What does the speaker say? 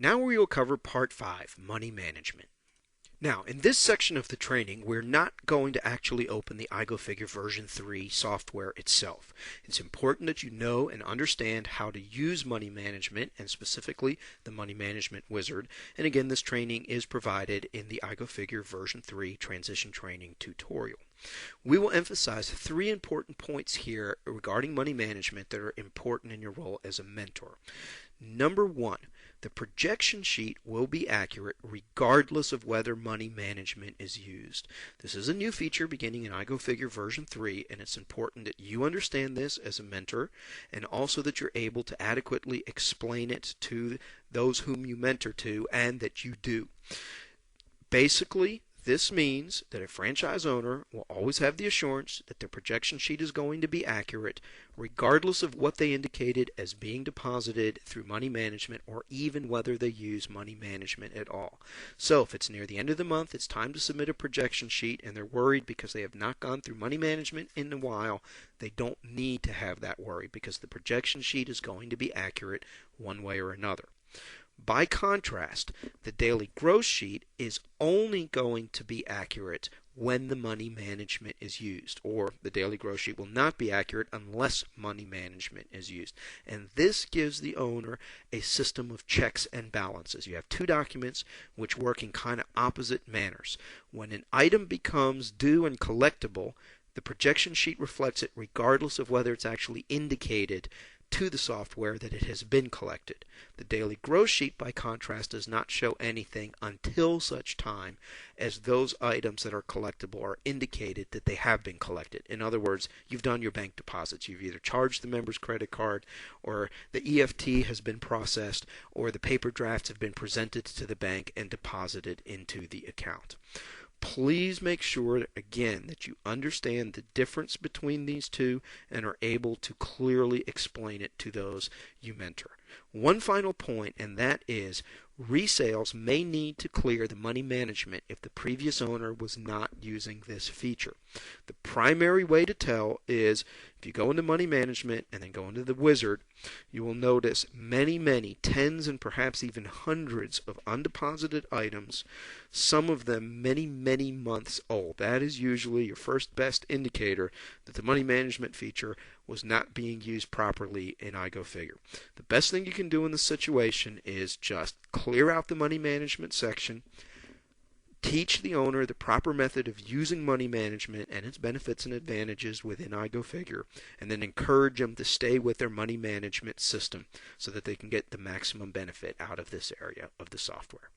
Now we will cover Part 5, Money Management. Now, in this section of the training, we're not going to actually open the iGoFigure version 3 software itself. It's important that you know and understand how to use money management, and specifically the Money Management Wizard. And again, this training is provided in the iGoFigure version 3 transition training tutorial. We will emphasize 3 important points here regarding money management that are important in your role as a mentor. Number 1, the projection sheet will be accurate regardless of whether money management is used. This is a new feature beginning in iGoFigure version 3, and it's important that you understand this as a mentor and also that you're able to adequately explain it to those whom you mentor to, and that you do. Basically, this means that a franchise owner will always have the assurance that their projection sheet is going to be accurate regardless of what they indicated as being deposited through money management, or even whether they use money management at all. So if it's near the end of the month, it's time to submit a projection sheet, and they're worried because they have not gone through money management in a while, they don't need to have that worry because the projection sheet is going to be accurate one way or another. By contrast, the daily gross sheet is only going to be accurate when the money management is used, or the daily gross sheet will not be accurate unless money management is used. And this gives the owner a system of checks and balances. You have 2 documents which work in kind of opposite manners. When an item becomes due and collectible, the projection sheet reflects it regardless of whether it's actually indicated to the software that it has been collected. The daily gross sheet, by contrast, does not show anything until such time as those items that are collectible are indicated that they have been collected. In other words, you've done your bank deposits. You've either charged the member's credit card, or the EFT has been processed, or the paper drafts have been presented to the bank and deposited into the account. Please make sure, again, that you understand the difference between these two and are able to clearly explain it to those you mentor. One final point, and that is resales may need to clear the money management if the previous owner was not using this feature. The primary way to tell is if you go into money management and then go into the wizard, you will notice many tens and perhaps even hundreds of undeposited items, some of them many months old. That is usually your first best indicator that the money management feature was not being used properly in iGoFigure. The best thing you can do in this situation is just clear out the money management section, teach the owner the proper method of using money management and its benefits and advantages within iGoFigure, and then encourage them to stay with their money management system so that they can get the maximum benefit out of this area of the software.